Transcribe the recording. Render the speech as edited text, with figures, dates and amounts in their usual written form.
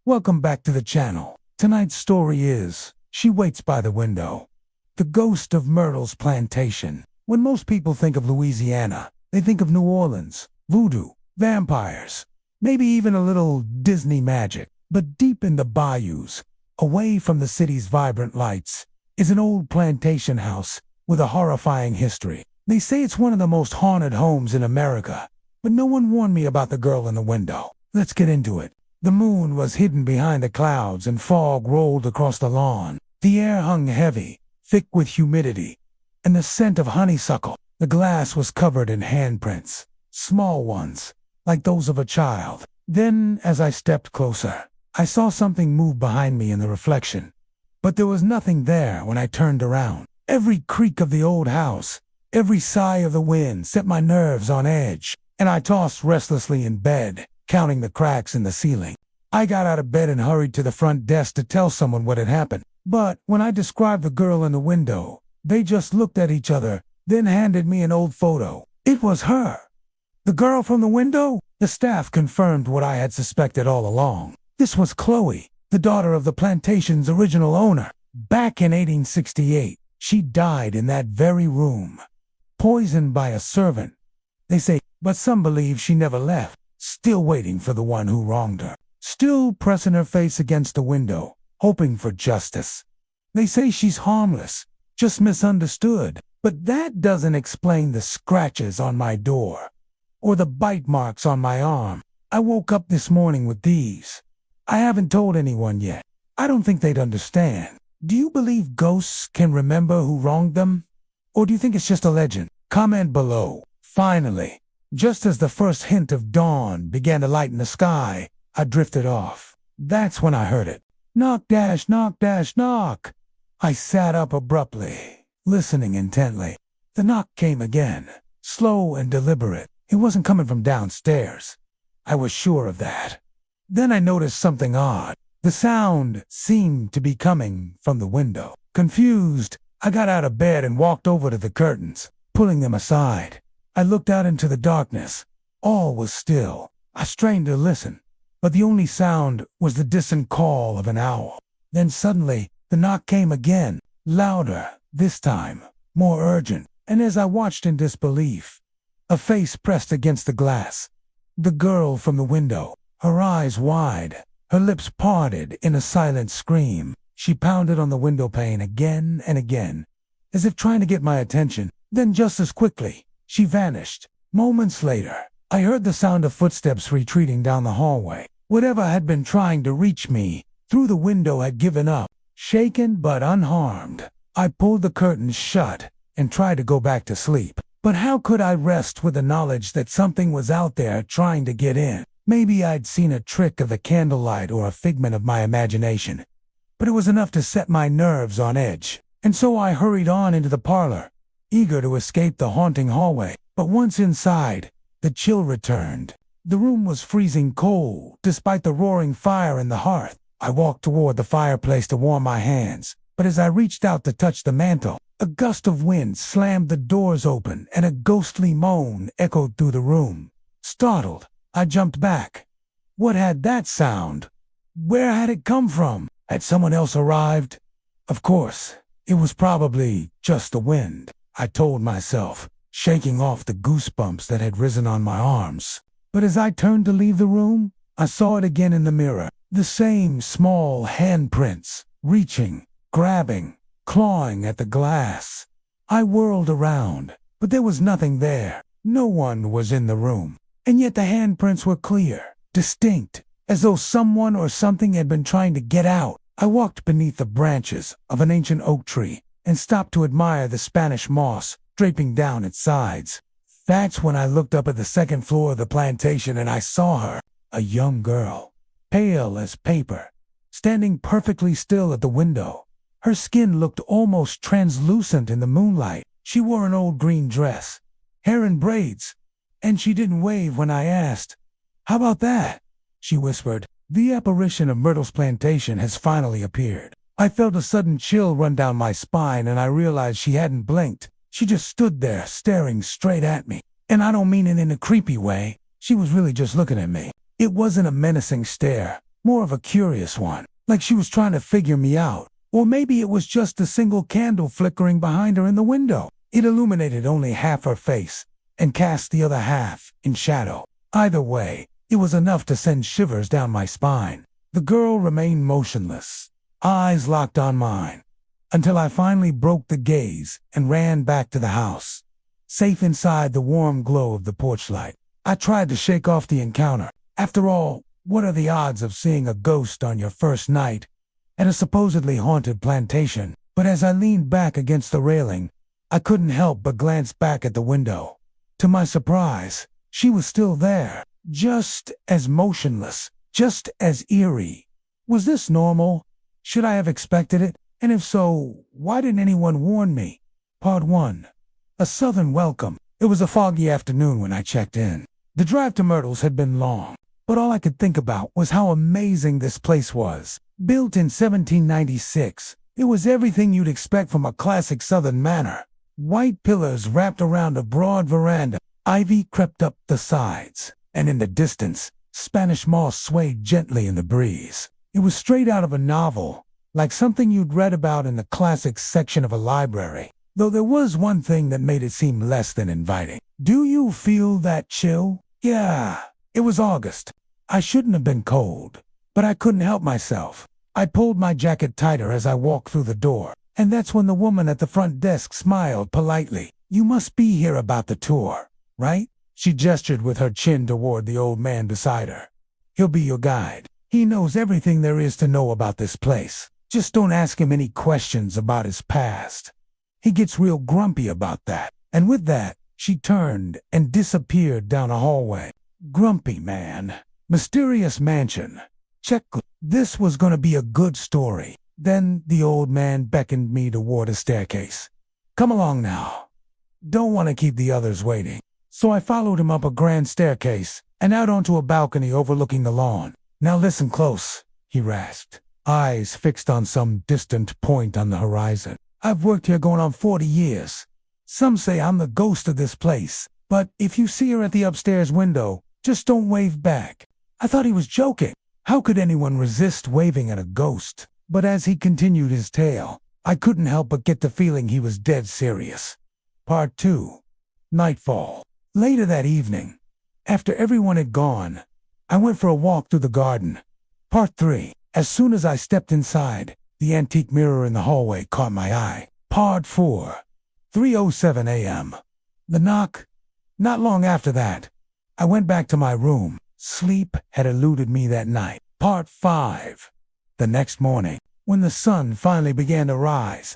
Welcome back to the channel. Tonight's story is She Waits by the Window. The Ghost of Myrtles Plantation. When most people think of Louisiana, they think of New Orleans, voodoo, vampires, maybe even a little Disney magic. But deep in the bayous, away from the city's vibrant lights, is an old plantation house with a horrifying history. They say it's one of the most haunted homes in America, but no one warned me about the girl in the window. Let's get into it. The moon was hidden behind the clouds and fog rolled across the lawn. The air hung heavy, thick with humidity, and the scent of honeysuckle. The glass was covered in handprints, small ones, like those of a child. Then, as I stepped closer, I saw something move behind me in the reflection. But there was nothing there when I turned around. Every creak of the old house, every sigh of the wind set my nerves on edge, and I tossed restlessly in bed, counting the cracks in the ceiling. I got out of bed and hurried to the front desk to tell someone what had happened. But when I described the girl in the window, they just looked at each other, then handed me an old photo. It was her. The girl from the window? The staff confirmed what I had suspected all along. This was Chloe, the daughter of the plantation's original owner. Back in 1868, she died in that very room, poisoned by a servant. They say, but some believe she never left, still waiting for the one who wronged her, still pressing her face against the window, hoping for justice. They say she's harmless, just misunderstood, but that doesn't explain the scratches on my door, or the bite marks on my arm. I woke up this morning with these. I haven't told anyone yet. I don't think they'd understand. Do you believe ghosts can remember who wronged them? Or do you think it's just a legend? Comment below. Finally, just as the first hint of dawn began to lighten the sky, I drifted off. That's when I heard it. Knock dash knock dash knock. I sat up abruptly, listening intently. The knock came again, slow and deliberate. It wasn't coming from downstairs. I was sure of that. Then I noticed something odd. The sound seemed to be coming from the window. Confused, I got out of bed and walked over to the curtains, pulling them aside. I looked out into the darkness. All was still. I strained to listen, but the only sound was the distant call of an owl. Then suddenly, the knock came again, louder, this time, more urgent, and as I watched in disbelief, a face pressed against the glass. The girl from the window, her eyes wide, her lips parted in a silent scream. She pounded on the window pane again and again, as if trying to get my attention. Then just as quickly, she vanished. Moments later, I heard the sound of footsteps retreating down the hallway. Whatever had been trying to reach me through the window had given up, shaken but unharmed. I pulled the curtains shut and tried to go back to sleep. But how could I rest with the knowledge that something was out there trying to get in? Maybe I'd seen a trick of the candlelight or a figment of my imagination, but it was enough to set my nerves on edge. And so I hurried on into the parlor, eager to escape the haunting hallway. But once inside, the chill returned. The room was freezing cold, despite the roaring fire in the hearth. I walked toward the fireplace to warm my hands, but as I reached out to touch the mantel, a gust of wind slammed the doors open and a ghostly moan echoed through the room. Startled, I jumped back. What had that sound? Where had it come from? Had someone else arrived? Of course, it was probably just the wind, I told myself, shaking off the goosebumps that had risen on my arms. But as I turned to leave the room, I saw it again in the mirror. The same small handprints, reaching, grabbing, clawing at the glass. I whirled around, but there was nothing there. No one was in the room. And yet the handprints were clear, distinct, as though someone or something had been trying to get out. I walked beneath the branches of an ancient oak tree and stopped to admire the Spanish moss draping down its sides. That's when I looked up at the second floor of the plantation and I saw her, a young girl, pale as paper, standing perfectly still at the window. Her skin looked almost translucent in the moonlight. She wore an old green dress, hair in braids, and she didn't wave when I asked. "How about that?" she whispered. The apparition of Myrtles Plantation has finally appeared. I felt a sudden chill run down my spine and I realized she hadn't blinked. She just stood there staring straight at me. And I don't mean it in a creepy way. She was really just looking at me. It wasn't a menacing stare, more of a curious one, like she was trying to figure me out. Or maybe it was just a single candle flickering behind her in the window. It illuminated only half her face and cast the other half in shadow. Either way, it was enough to send shivers down my spine. The girl remained motionless, eyes locked on mine, until I finally broke the gaze and ran back to the house. Safe inside the warm glow of the porch light, I tried to shake off the encounter. After all, what are the odds of seeing a ghost on your first night at a supposedly haunted plantation? But as I leaned back against the railing, I couldn't help but glance back at the window. To my surprise, she was still there, just as motionless, just as eerie. Was this normal? Should I have expected it? And if so, why didn't anyone warn me? Part 1. A Southern Welcome. It was a foggy afternoon when I checked in. The drive to Myrtles had been long, but all I could think about was how amazing this place was. Built in 1796, it was everything you'd expect from a classic Southern manor. White pillars wrapped around a broad veranda, ivy crept up the sides, and in the distance, Spanish moss swayed gently in the breeze. It was straight out of a novel, like something you'd read about in the classics section of a library. Though there was one thing that made it seem less than inviting. Do you feel that chill? Yeah, it was August. I shouldn't have been cold, but I couldn't help myself. I pulled my jacket tighter as I walked through the door, and that's when the woman at the front desk smiled politely. You must be here about the tour, right? She gestured with her chin toward the old man beside her. He'll be your guide. He knows everything there is to know about this place. Just don't ask him any questions about his past. He gets real grumpy about that. And with that, she turned and disappeared down a hallway. Grumpy man. Mysterious mansion. Check. This was going to be a good story. Then the old man beckoned me toward a staircase. Come along now. Don't want to keep the others waiting. So I followed him up a grand staircase and out onto a balcony overlooking the lawn. Now listen close, he rasped, eyes fixed on some distant point on the horizon. I've worked here going on 40 years. Some say I'm the ghost of this place, but if you see her at the upstairs window, just don't wave back. I thought he was joking. How could anyone resist waving at a ghost? But as he continued his tale, I couldn't help but get the feeling he was dead serious. Part 2. Nightfall. Later that evening, after everyone had gone, I went for a walk through the garden. Part 3. As soon as I stepped inside, the antique mirror in the hallway caught my eye. Part 4. 3:07 a.m. The knock. Not long after that, I went back to my room. Sleep had eluded me that night. Part 5. The next morning, when the sun finally began to rise,